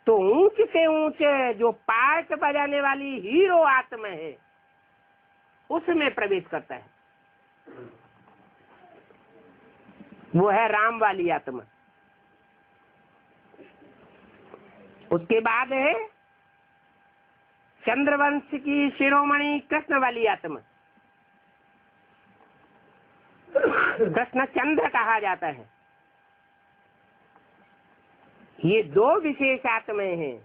तो ऊंचे से ऊंचे जो पार्ट बजाने वाली हीरो आत्मा है उसमें प्रवेश करता है। वो है राम वाली आत्मा। उसके बाद है चंद्रवंश की शिरोमणि कृष्ण वाली आत्मा। कृष्ण चंद्र कहा जाता है। ये दो विशेष आत्माएं हैं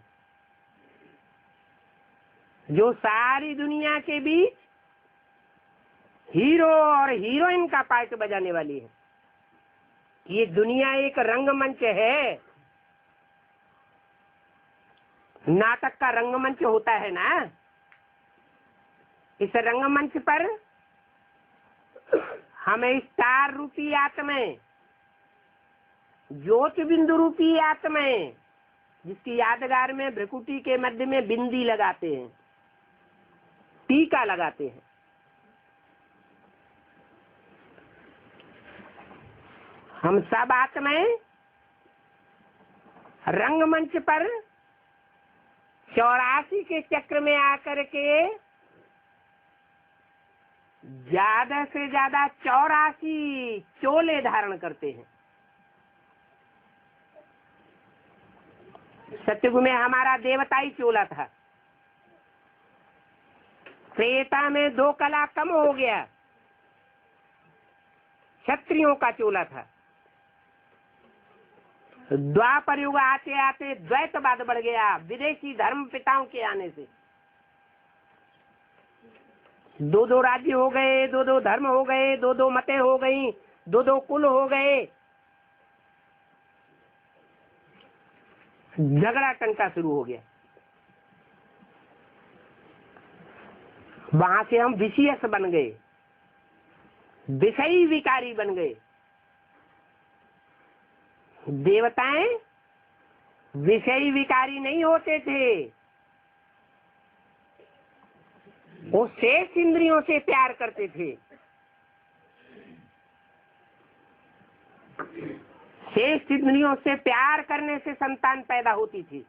जो सारी दुनिया के बीच हीरो और हीरोइन का पार्ट बजाने वाली है। ये दुनिया एक रंगमंच है। नाटक का रंगमंच होता है ना, इस रंगमंच पर हमें स्टार रूपी आत्माएं, ज्योति बिंदु रूपी आत्माएं, जिसकी यादगार में भ्रिकुटी के मध्य में बिंदी लगाते हैं, टीका लगाते हैं, हम सब आत्माएं रंगमंच पर 84 के चक्र में आकर के ज्यादा से ज्यादा 84 चोले धारण करते हैं। सतयुग में हमारा देवताई चोला था, त्रेता में 2 कला कम हो गया, क्षत्रियों का चोला था। द्वापर युग आते आते द्वैतवाद बढ़ गया विदेशी धर्म पिताओं के आने से। 2-2 राज्य हो गए, 2-2 धर्म हो गए, 2-2 मतें हो गई, 2-2 कुल हो गए, झगड़ा टंका शुरू हो गया। वहां से हम विषयस बन गए, विषयी विकारी बन गए। देवताएं विषयी विकारी नहीं होते थे, वो शेष इंद्रियों से प्यार करते थे। शेष इंद्रियों से प्यार करने से संतान पैदा होती थी।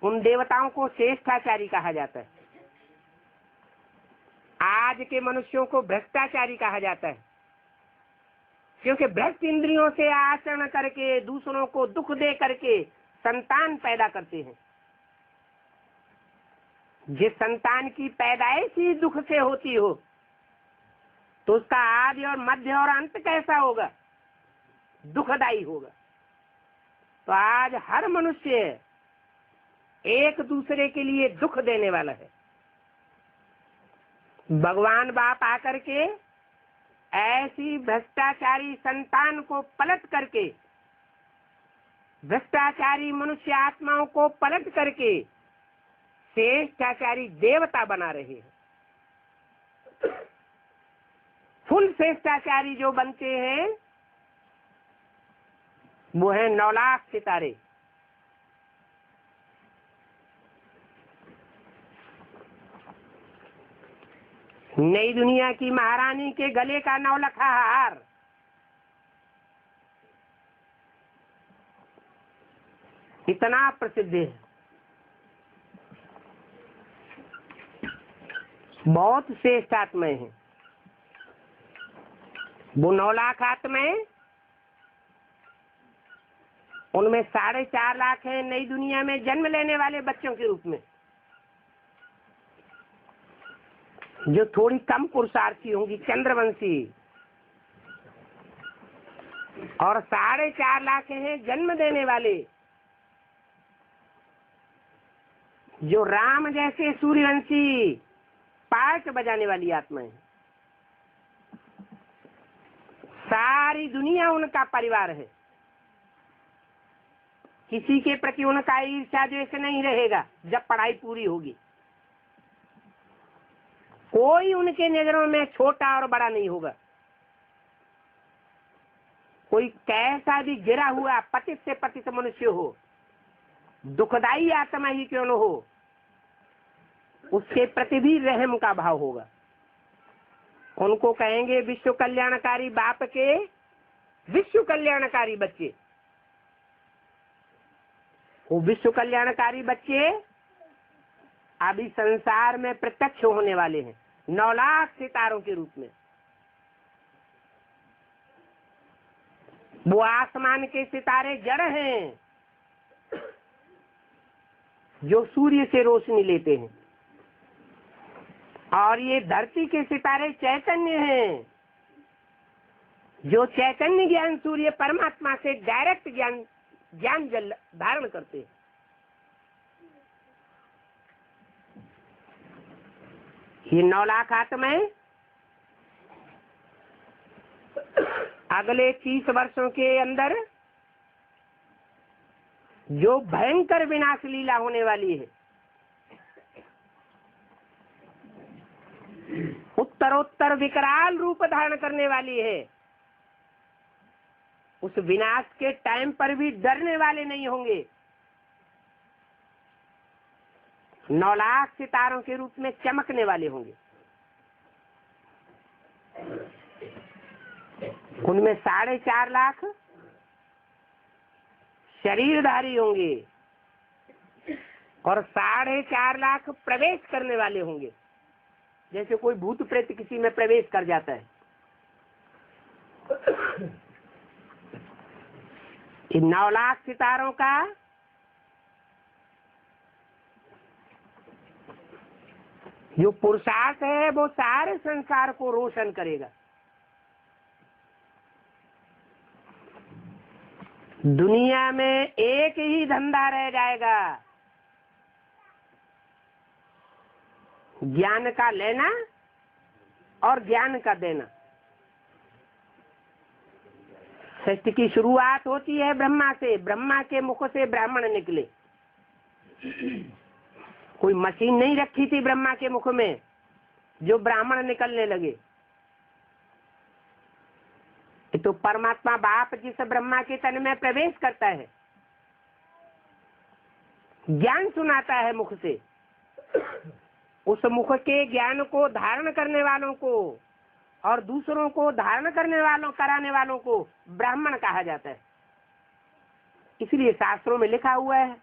उन देवताओं को श्रेष्ठाचारी कहा जाता है। आज के मनुष्यों को भ्रष्टाचारी कहा जाता है, क्योंकि भ्रष्ट इंद्रियों से आचरण करके दूसरों को दुख दे करके संतान पैदा करते हैं। जिस संतान की पैदाइश ही दुख से होती हो तो उसका आदि और मध्य और अंत कैसा होगा? दुखदाई होगा। तो आज हर मनुष्य एक दूसरे के लिए दुख देने वाला है। भगवान बाप आकर के ऐसी भ्रष्टाचारी संतान को पलट करके, भ्रष्टाचारी मनुष्य आत्माओं को पलट करके श्रेष्ठाचारी देवता बना रहे हैं। फुल श्रेष्ठाचारी जो बनते हैं वो है 9 लाख सितारे। नई दुनिया की महारानी के गले का 9 लखा हार, इतना प्रसिद्ध है। बहुत श्रेष्ठ आत्माएं हैं वो 9 लाख आत्माएं। उनमें 4.5 लाख हैं नई दुनिया में जन्म लेने वाले बच्चों के रूप में, जो थोड़ी कम पुरुषार्थी होंगी, चंद्रवंशी। और 4.5 लाख हैं जन्म देने वाले, जो राम जैसे सूर्यवंशी पार्ट बजाने वाली आत्माएं। सारी दुनिया उनका परिवार है। किसी के प्रति उनका ईर्ष्या द्वेष नहीं रहेगा जब पढ़ाई पूरी होगी। कोई उनके नजरों में छोटा और बड़ा नहीं होगा। कोई कैसा भी गिरा हुआ पतित से पतित मनुष्य हो, दुखदाई आत्मा ही क्यों न हो, उसके प्रति भी रहम का भाव होगा। उनको कहेंगे विश्व कल्याणकारी बाप के विश्व कल्याणकारी बच्चे। वो विश्व कल्याणकारी बच्चे अभी संसार में प्रत्यक्ष होने वाले हैं 9 लाख सितारों के रूप में। वो आसमान के सितारे जड़ हैं जो सूर्य से रोशनी लेते हैं, और ये धरती के सितारे चैतन्य हैं जो चैतन्य ज्ञान सूर्य परमात्मा से डायरेक्ट ज्ञान जल धारण करते हैं। ये 9 लाख आत्माएं अगले 30 वर्षों के अंदर जो भयंकर विनाश लीला होने वाली है, उत्तरोत्तर विकराल रूप धारण करने वाली है, उस विनाश के टाइम पर भी डरने वाले नहीं होंगे। 9 लाख सितारों के रूप में चमकने वाले होंगे। उनमें 4.5 लाख शरीरधारी होंगे और 4.5 लाख प्रवेश करने वाले होंगे। जैसे कोई भूत प्रेत किसी में प्रवेश कर जाता है। इन 9 लाख सितारों का जो पुरुषार्थ है वो सारे संसार को रोशन करेगा। दुनिया में एक ही धंधा रह जाएगा, ज्ञान का लेना और ज्ञान का देना। सृष्टि की शुरुआत होती है ब्रह्मा से। ब्रह्मा के मुख से ब्राह्मण निकले। कोई मशीन नहीं रखी थी ब्रह्मा के मुख में जो ब्राह्मण निकलने लगे। तो परमात्मा बाप जिस ब्रह्मा के तन में प्रवेश करता है, ज्ञान सुनाता है मुख से, उस मुख के ज्ञान को धारण करने वालों को और दूसरों को धारण करने वालों कराने वालों को ब्राह्मण कहा जाता है। इसलिए शास्त्रों में लिखा हुआ है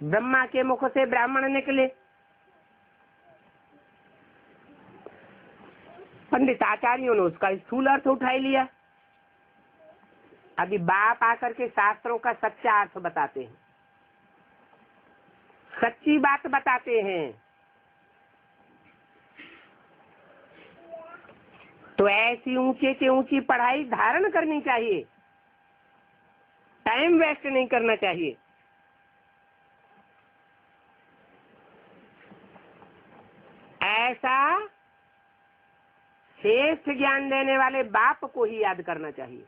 ब्रह्मा के मुख से ब्राह्मण निकले। पंडित आचार्यों ने उसका स्थूल अर्थ उठा लिया। अभी बाप आकर के शास्त्रों का सच्चा अर्थ बताते हैं, सच्ची बात बताते हैं। तो ऐसी ऊंचे से ऊंची पढ़ाई धारण करनी चाहिए, टाइम वेस्ट नहीं करना चाहिए। ऐसा श्रेष्ठ ज्ञान देने वाले बाप को ही याद करना चाहिए।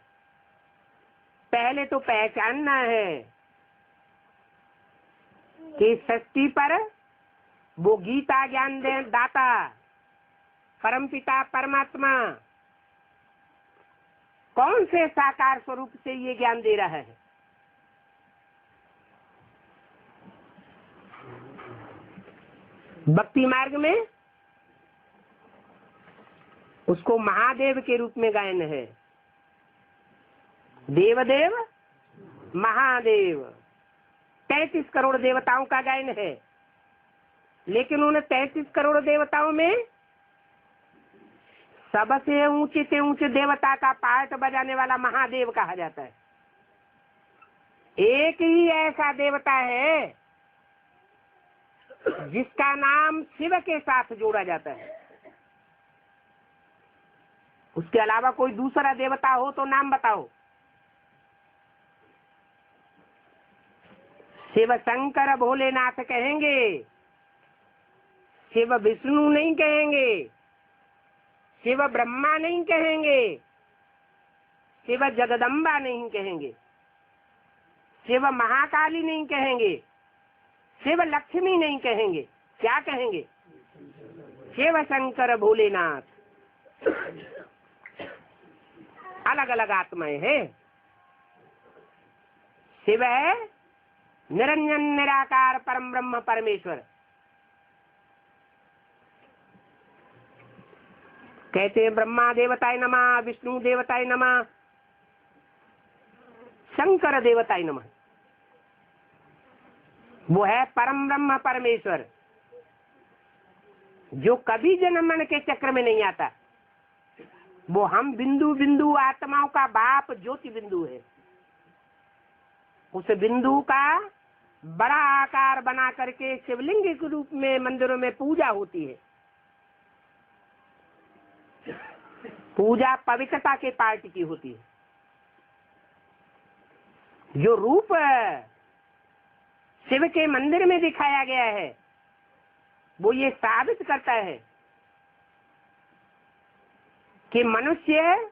पहले तो पहचानना है कि सृष्टि पर वो गीता ज्ञान दाता परमपिता परमात्मा कौन से साकार स्वरूप से ये ज्ञान दे रहा है। भक्ति मार्ग में उसको महादेव के रूप में गायन है। देवदेव महादेव 33 करोड़ देवताओं का गायन है, लेकिन उन 33 करोड़ देवताओं में सबसे ऊंचे से ऊंचे देवता का पार्ट बजाने वाला महादेव कहा जाता है। एक ही ऐसा देवता है जिसका नाम शिव के साथ जोड़ा जाता है। उसके अलावा कोई दूसरा देवता हो तो नाम बताओ। शिव शंकर भोलेनाथ कहेंगे, शिव विष्णु नहीं कहेंगे, शिव ब्रह्मा नहीं कहेंगे, शिव जगदम्बा नहीं कहेंगे, शिव महाकाली नहीं कहेंगे, शिव लक्ष्मी नहीं कहेंगे। क्या कहेंगे? शिव शंकर भोलेनाथ। अलग अलग आत्माएं हैं। शिव है निरंजन निराकार परम ब्रह्म परमेश्वर। कहते हैं ब्रह्मा देवताय नमः, विष्णु देवताय नमः, शंकर देवताय नमः। वो है परम ब्रह्म परमेश्वर, जो कभी जन्म मरण के चक्र में नहीं आता। वो हम बिंदु बिंदु आत्माओं का बाप ज्योति बिंदु है। उस बिंदु का बड़ा आकार बना करके शिवलिंग के रूप में मंदिरों में पूजा होती है। पूजा पवित्रता के पार्ट की होती है। जो रूप शिव के मंदिर में दिखाया गया है वो ये साबित करता है कि मनुष्य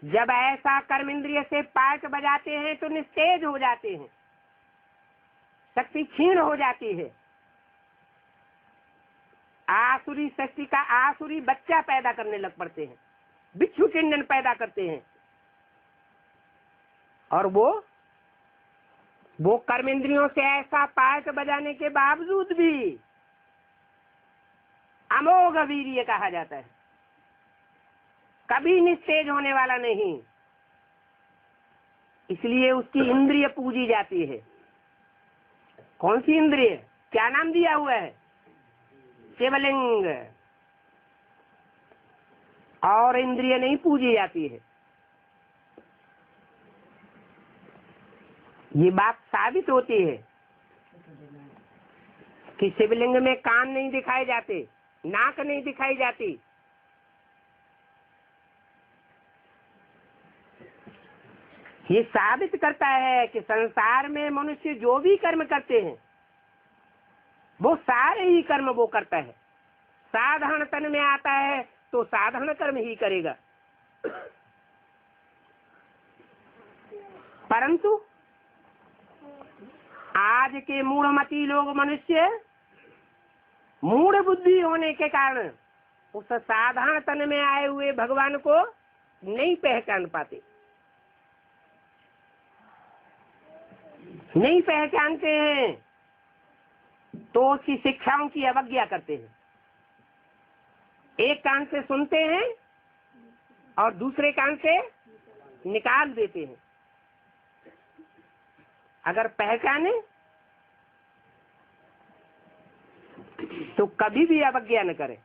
जब ऐसा कर्म इंद्रिय से पार्ट बजाते हैं तो निस्तेज हो जाते हैं, शक्ति क्षीण हो जाती है। आसुरी शक्ति का आसुरी बच्चा पैदा करने लग पड़ते हैं, बिच्छू चिंडन पैदा करते हैं। और वो कर्म इंद्रियों से ऐसा पार्ट बजाने के बावजूद भी अमोघ वीर्य कहा जाता है, कभी निस्तेज होने वाला नहीं। इसलिए उसकी इंद्रिय पूजी जाती है। कौन सी इंद्रिय, क्या नाम दिया हुआ है? शिवलिंग। और इंद्रिय नहीं पूजी जाती है। ये बात साबित होती है कि शिवलिंग में कान नहीं दिखाए जाते, नाक नहीं दिखाई जाती। ये साबित करता है कि संसार में मनुष्य जो भी कर्म करते हैं वो सारे ही कर्म वो करता है। साधारण तन में आता है तो साधारण कर्म ही करेगा। परंतु आज के मूढ़मती लोग मनुष्य मूढ़ बुद्धि होने के कारण उस साधारण तन में आए हुए भगवान को नहीं पहचान पाते, नहीं पहचानते हैं, तो उसकी शिक्षाओं की अवज्ञा करते हैं। एक कान से सुनते हैं और दूसरे कान से निकाल देते हैं। अगर पहचाने तो कभी भी अवज्ञा न करें।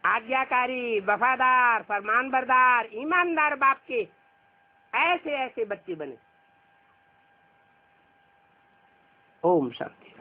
आज्ञाकारी, वफादार, फरमानबरदार, ईमानदार बाप के ऐसे ऐसे बच्चे बने। ओम शांति।